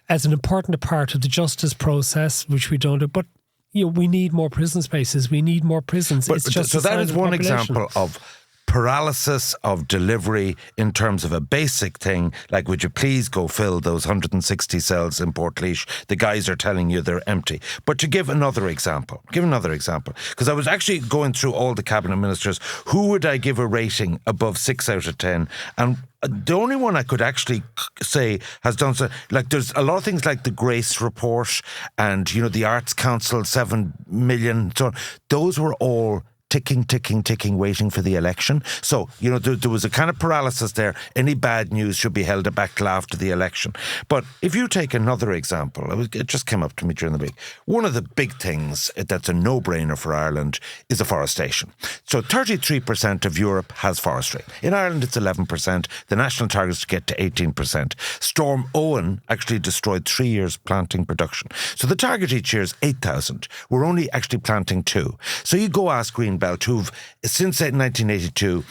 as an important part of the justice process, which we don't do. But we need more prison spaces. We need more prisons. So that is one example of paralysis of delivery in terms of a basic thing, like would you please go fill those 160 cells in Portlaoise? The guys are telling you they're empty. But to give another example, because I was actually going through all the cabinet ministers, who would I give a rating above 6 out of 10? And the only one I could actually say has done so, like there's a lot of things like the Grace Report and, the Arts Council, 7 million, so on. Those were all ticking, waiting for the election. So, there was a kind of paralysis there. Any bad news should be held back till after the election. But if you take another example, it just came up to me during the week. One of the big things that's a no-brainer for Ireland is afforestation. So 33% of Europe has forestry. In Ireland, it's 11%. The national target is to get to 18%. Storm Owen actually destroyed 3 years planting production. So the target each year is 8,000. We're only actually planting 2. So you go ask Greenbelt, who've since 1982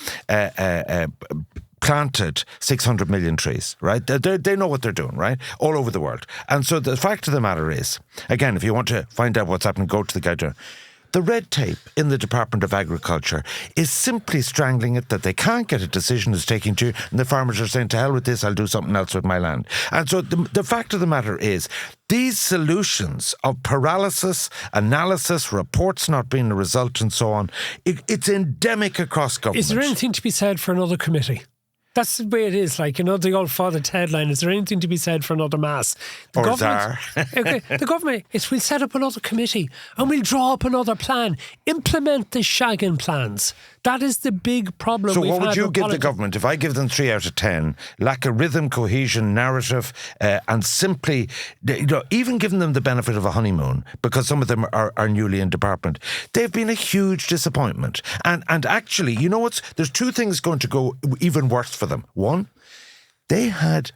planted 600 million trees, right? They know what they're doing, right? All over the world. And so the fact of the matter is, again, if you want to find out what's happening, go to the guide. The red tape in the Department of Agriculture is simply strangling it, that they can't get a decision that's taking to, and the farmers are saying, to hell with this, I'll do something else with my land. And so the fact of the matter is, these solutions of paralysis, analysis, reports not being a result and so on, it's endemic across government. Is there anything to be said for another committee? That's the way it is, the old Father Ted line. Is there anything to be said for another mass? Or czar. The government, we'll set up another committee and we'll draw up another plan. Implement the shagging plans. That is the big problem. So what would you give the government? If I give them 3 out of 10, lack of rhythm, cohesion, narrative, and simply, even giving them the benefit of a honeymoon, because some of them are newly in department, they've been a huge disappointment. And actually, there's 2 things going to go even worse for them. One, they had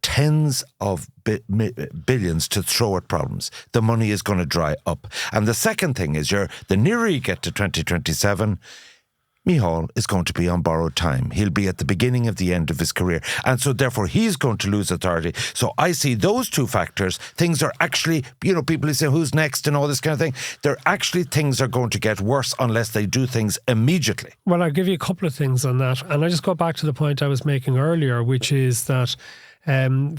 tens of billions to throw at problems. The money is going to dry up. And the second thing is, the nearer you get to 2027, Micheál is going to be on borrowed time. He'll be at the beginning of the end of his career. And so therefore he's going to lose authority. So I see those 2 factors. Things are actually, people who say who's next and all this kind of thing, things are going to get worse unless they do things immediately. Well, I'll give you a couple of things on that. And I just go back to the point I was making earlier, which is that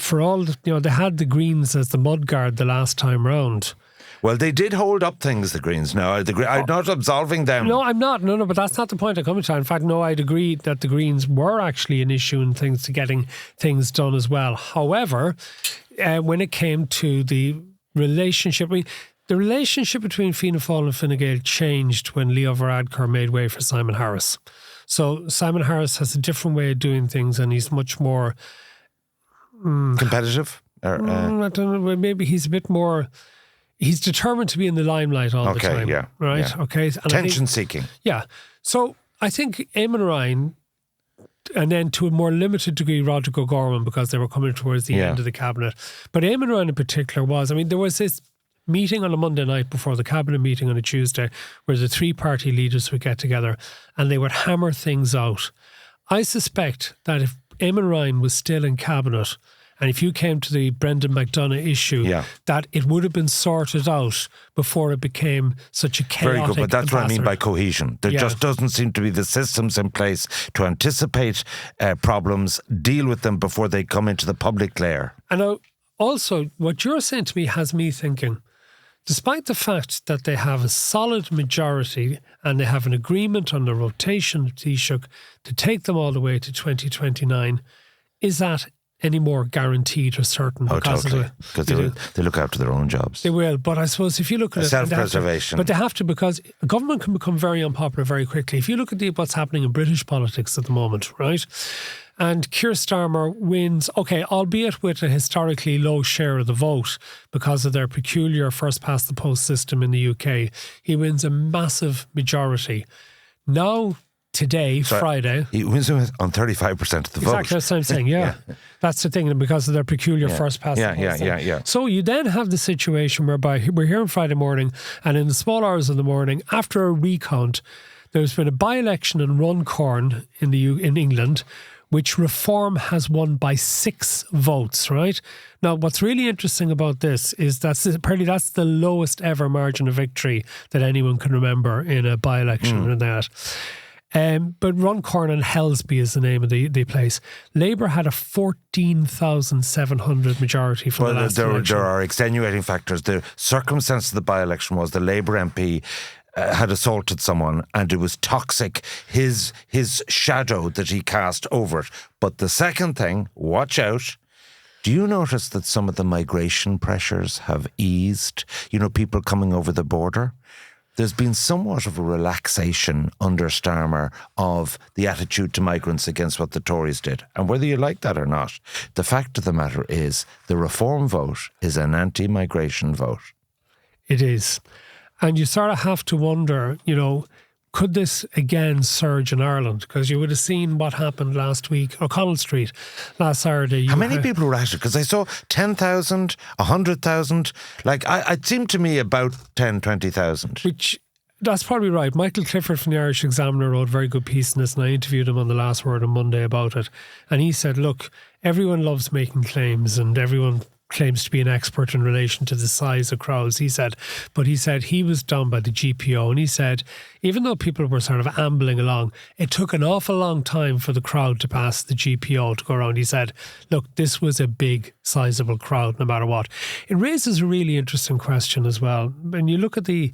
for all, they had the Greens as the mudguard the last time round. Well, they did hold up things, the Greens. No, I'm not absolving them. No, I'm not. No, but that's not the point I'm coming to. In fact, no, I'd agree that the Greens were actually an issue in things to getting things done as well. However, when it came to the relationship, the relationship between Fianna Fáil and Fine Gael changed when Leo Varadkar made way for Simon Harris. So Simon Harris has a different way of doing things, and he's much more competitive. I don't know. Maybe he's a bit more. He's determined to be in the limelight all the time. Yeah, right? Yeah. Okay. Attention-seeking. Yeah. So I think Eamon Ryan, and then to a more limited degree, Roderick O'Gorman, because they were coming towards the end of the cabinet. But Eamon Ryan in particular there was this meeting on a Monday night before the cabinet meeting on a Tuesday where the 3 party leaders would get together and they would hammer things out. I suspect that if Eamon Ryan was still in cabinet, and if you came to the Brendan McDonagh issue, that it would have been sorted out before it became such a chaotic. Very good, but that's what I mean by cohesion. There just doesn't seem to be the systems in place to anticipate problems, deal with them before they come into the public layer. And also, what you're saying to me has me thinking, despite the fact that they have a solid majority and they have an agreement on the rotation of Taoiseach to take them all the way to 2029, is that any more guaranteed or certain? Totally. Because they look after their own jobs. They will, but I suppose if you look at self-preservation. But they have to, because a government can become very unpopular very quickly. If you look at what's happening in British politics at the moment, right? And Keir Starmer wins, albeit with a historically low share of the vote because of their peculiar first-past-the-post system in the UK. He wins a massive majority. Now, today, Friday. He wins on 35% of the vote. Exactly, that's what I'm saying, yeah. That's the thing, because of their peculiar first pass. Yeah. So you then have the situation whereby we're here on Friday morning, and in the small hours of the morning, after a recount, there's been a by-election in Runcorn in England, which Reform has won by 6 votes, right? Now, what's really interesting about this is apparently that's the lowest ever margin of victory that anyone can remember in a by-election in that. But Runcorn and Helsby is the name of the place. Labour had a 14,700 majority for the last election. There are extenuating factors. The circumstance of the by-election was the Labour MP had assaulted someone and it was toxic, his shadow that he cast over it. But the second thing, watch out, do you notice that some of the migration pressures have eased? People coming over the border? there's been somewhat of a relaxation under Starmer of the attitude to migrants against what the Tories did. And whether you like that or not, the fact of the matter is the Reform vote is an anti-migration vote. It is. And you sort of have to wonder, could this again surge in Ireland? Because you would have seen what happened last week, O'Connell Street, last Saturday. How many people were at it? Because I saw 10,000, 100,000. It seemed to me about 10, 20,000. Which, that's probably right. Michael Clifford from the Irish Examiner wrote a very good piece on this, and I interviewed him on The Last Word on Monday about it. And he said, look, everyone loves making claims and everyone claims to be an expert in relation to the size of crowds, he said. But he said he was down by the GPO, and he said even though people were sort of ambling along, it took an awful long time for the crowd to pass the GPO to go around. He said, look, this was a big, sizable crowd no matter what. It raises a really interesting question as well. When you look at the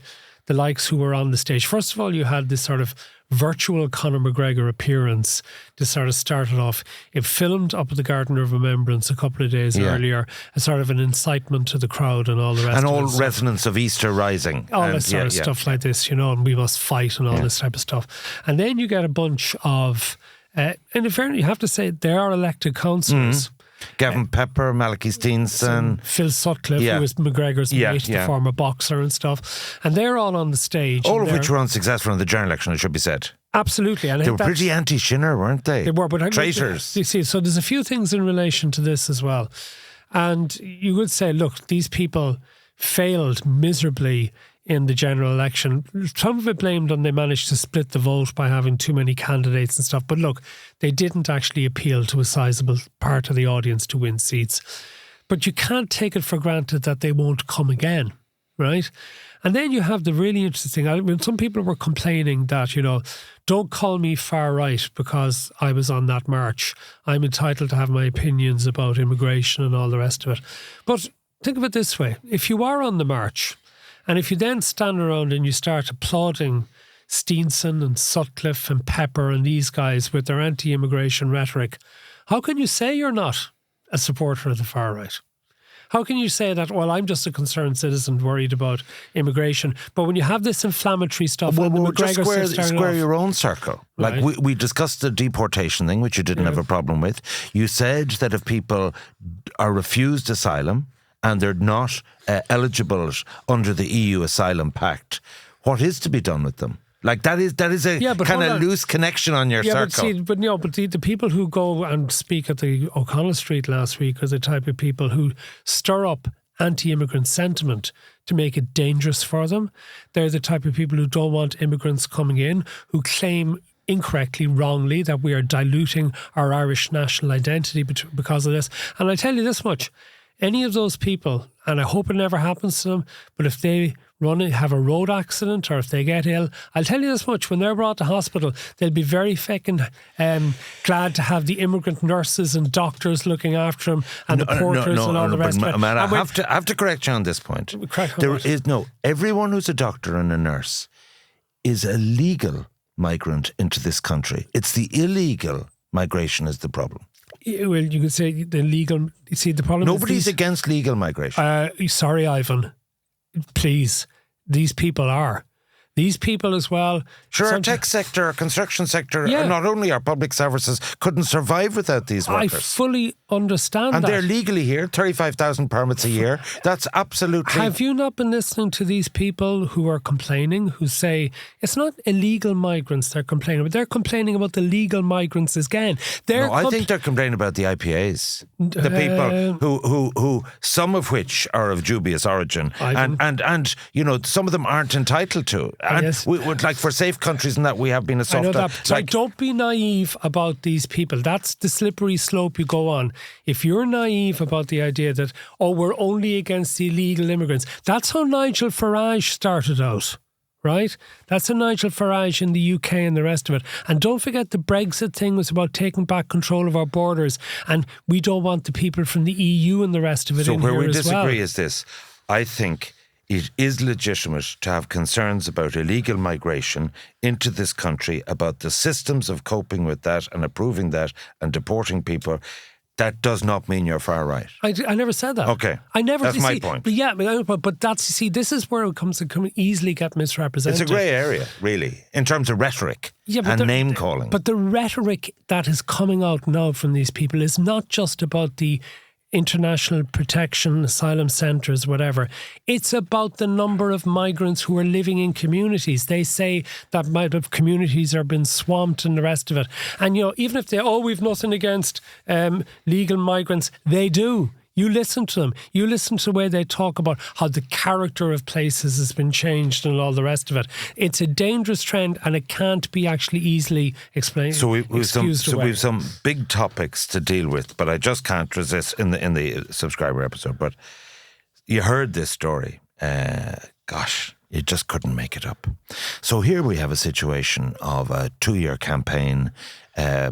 likes who were on the stage, first of all, you had this sort of virtual Conor McGregor appearance to sort of started off. It filmed up at the Garden of Remembrance a couple of days earlier, as sort of an incitement to the crowd and all the rest and of it. And all resonance of Easter rising. All this sort of stuff like this, and we must fight and all this type of stuff. And then you get a bunch of, and in fairness, you have to say, they are elected councillors. Gavin Pepper, Malachy Steenson, Phil Sutcliffe, who was McGregor's mate, the former boxer and stuff. And they're all on the stage. All of which were unsuccessful in the general election, it should be said. Absolutely. And they were pretty anti-Shinner, weren't they? They were, but traitors. You see, so there's a few things in relation to this as well. And you would say, look, these people failed miserably in the general election. Some of it blamed on they managed to split the vote by having too many candidates and stuff. But look, they didn't actually appeal to a sizable part of the audience to win seats. But you can't take it for granted that they won't come again, right? And then you have the really interesting thing. I mean, some people were complaining that, don't call me far right because I was on that march. I'm entitled to have my opinions about immigration and all the rest of it. But think of it this way. If you are on the march, and if you then stand around and you start applauding Steenson and Sutcliffe and Pepper and these guys with their anti-immigration rhetoric, how can you say you're not a supporter of the far right? How can you say that, well, I'm just a concerned citizen worried about immigration, but when you have this inflammatory stuff... Well, just square your own circle. Right. Like we discussed the deportation thing, which you didn't have a problem with. You said that if people are refused asylum and they're not eligible under the EU Asylum Pact, what is to be done with them? Like that is a kind of loose connection on your circle. But the people who go and speak at the O'Connell Street last week are the type of people who stir up anti-immigrant sentiment to make it dangerous for them. They're the type of people who don't want immigrants coming in, who claim incorrectly, wrongly, that we are diluting our Irish national identity because of this. And I tell you this much, any of those people, and I hope it never happens to them, but if they have a road accident or if they get ill, I'll tell you this much, when they're brought to hospital, they'll be very feckin' glad to have the immigrant nurses and doctors looking after them and the porters and all the rest of it. Man, I have to correct you on this point. Everyone who's a doctor and a nurse is a legal migrant into this country. It's the illegal migration is the problem. Well, you could say the legal... You see, the problem Nobody's against legal migration. Sorry, Ivan. Please. These people are. These people as well. Sure, our tech sector, our construction sector, not only our public services, couldn't survive without these workers. I fully understand and that. And they're legally here, 35,000 permits a year. That's absolutely... Have you not been listening to these people who are complaining, who say it's not illegal migrants they're complaining about, they're complaining about the legal migrants again. I think they're complaining about the IPAs. The people who some of which are of dubious origin and some of them aren't entitled to. And we would, like, for safe countries and that, we have been a soft... I know that. So don't be naive about these people. That's the slippery slope you go on. If you're naive about the idea that, we're only against the illegal immigrants, that's how Nigel Farage started out, right? That's how Nigel Farage in the UK and the rest of it. And don't forget the Brexit thing was about taking back control of our borders, and we don't want the people from the EU and the rest of it in here as well. So where we disagree is this. I think... it is legitimate to have concerns about illegal migration into this country, about the systems of coping with that and approving that and deporting people. that does not mean you're far right. I never said that. Okay. I never. That's my point. But yeah, but that's, you see, this is where it comes to easily get misrepresented. It's a grey area, really, in terms of rhetoric and name calling. But the rhetoric that is coming out now from these people is not just about the international protection, asylum centres, whatever. It's about the number of migrants who are living in communities. They say that communities are being swamped and the rest of it. And, even if we've nothing against legal migrants, they do. You listen to them. You listen to the way they talk about how the character of places has been changed and all the rest of it. It's a dangerous trend and it can't be actually easily explained. So we've some big topics to deal with, but I just can't resist in the subscriber episode. But you heard this story. You just couldn't make it up. So here we have a situation of a 2-year campaign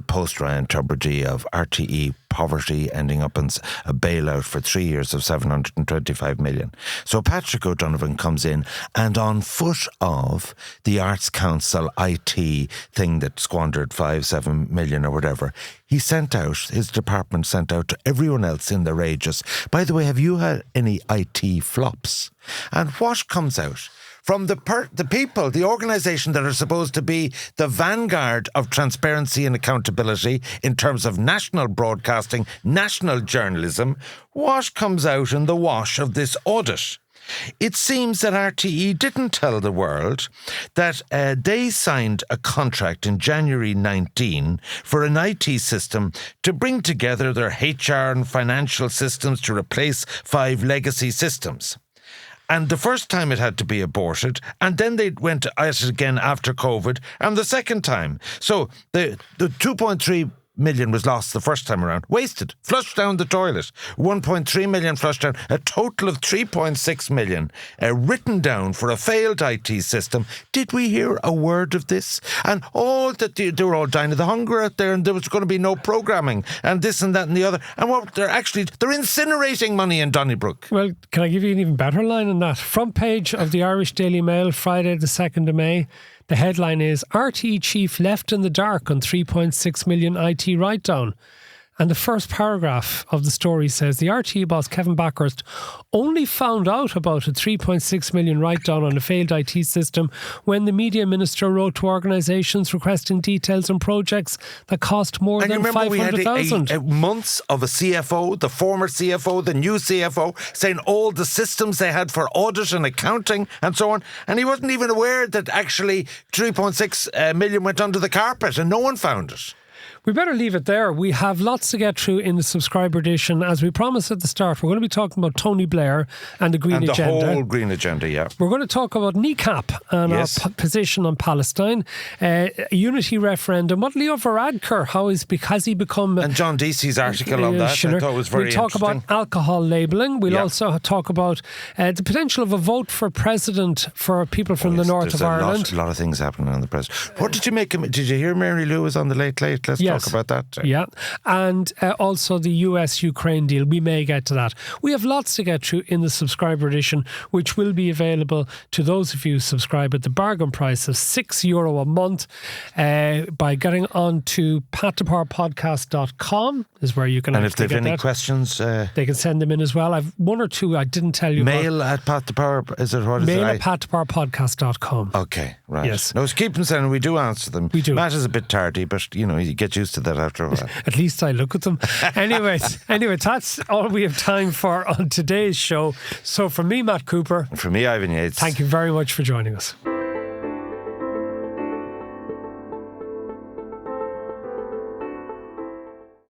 post-Ryan Tubridy of RTE poverty ending up in a bailout for 3 years of 725 million. So Patrick O'Donovan comes in and on foot of the Arts Council IT thing that squandered 5-7 million or whatever, his department sent out to everyone else in the rages, by the way, have you had any IT flops? And what comes out from the people, the organisation that are supposed to be the vanguard of transparency and accountability in terms of national broadcasting, national journalism, what comes out in the wash of this audit? It seems that RTE didn't tell the world that they signed a contract in January 19 for an IT system to bring together their HR and financial systems to replace 5 legacy systems. And the first time it had to be aborted, and then they went at it again after COVID, and the second time. So the 2.3 million was lost the first time around, wasted, flushed down the toilet. 1.3 million flushed down, a total of 3.6 million written down for a failed IT system. Did we hear a word of this? And all that they were all dying of the hunger out there, and there was going to be no programming, and this and that and the other. And what they're incinerating money in Donnybrook. Well, can I give you an even better line than that? Front page of the Irish Daily Mail, Friday the 2nd of May. The headline is, RTE chief left in the dark on 3.6 million IT write-down. And the first paragraph of the story says, the RTE boss Kevin Backhurst only found out about a 3.6 million write-down on a failed IT system when the media minister wrote to organisations requesting details on projects that cost more than 500,000. We had months of a CFO, the former CFO, the new CFO, saying all the systems they had for audit and accounting and so on. And he wasn't even aware that actually 3.6 million went under the carpet and no one found it. We better leave it there. We have lots to get through in the subscriber edition. As we promised at the start, we're going to be talking about Tony Blair and the Green Agenda. And the whole Green Agenda, yeah. We're going to talk about kneecap and our position on Palestine, a unity referendum. What Leo Varadkar, has he become... And John Deasy's article on that, I thought was very interesting. We'll talk about alcohol labelling. We'll also talk about the potential of a vote for president for people from the north of Ireland. There's a lot of things happening on the president. What did you make? Did you hear Mary Lou was on the Late Late? Let's talk about that. Yeah, and also the US-Ukraine deal. We may get to that. We have lots to get through in the subscriber edition, which will be available to those of you who subscribe at the bargain price of €6 a month by getting on to patthepowerpodcast.com is where you can and if they've any questions... they can send them in as well. I've one or two I didn't tell you Mail at patthepower, is it? What is Mail it? at patthepowerpodcast.com. Okay, right. Yes. No, keep them sending. We do answer them. We do. Matt is a bit tardy, but you get used to that after a while. At least I look at them. Anyway, that's all we have time for on today's show. So from me, Matt Cooper. And from me, Ivan Yates. Thank you very much for joining us.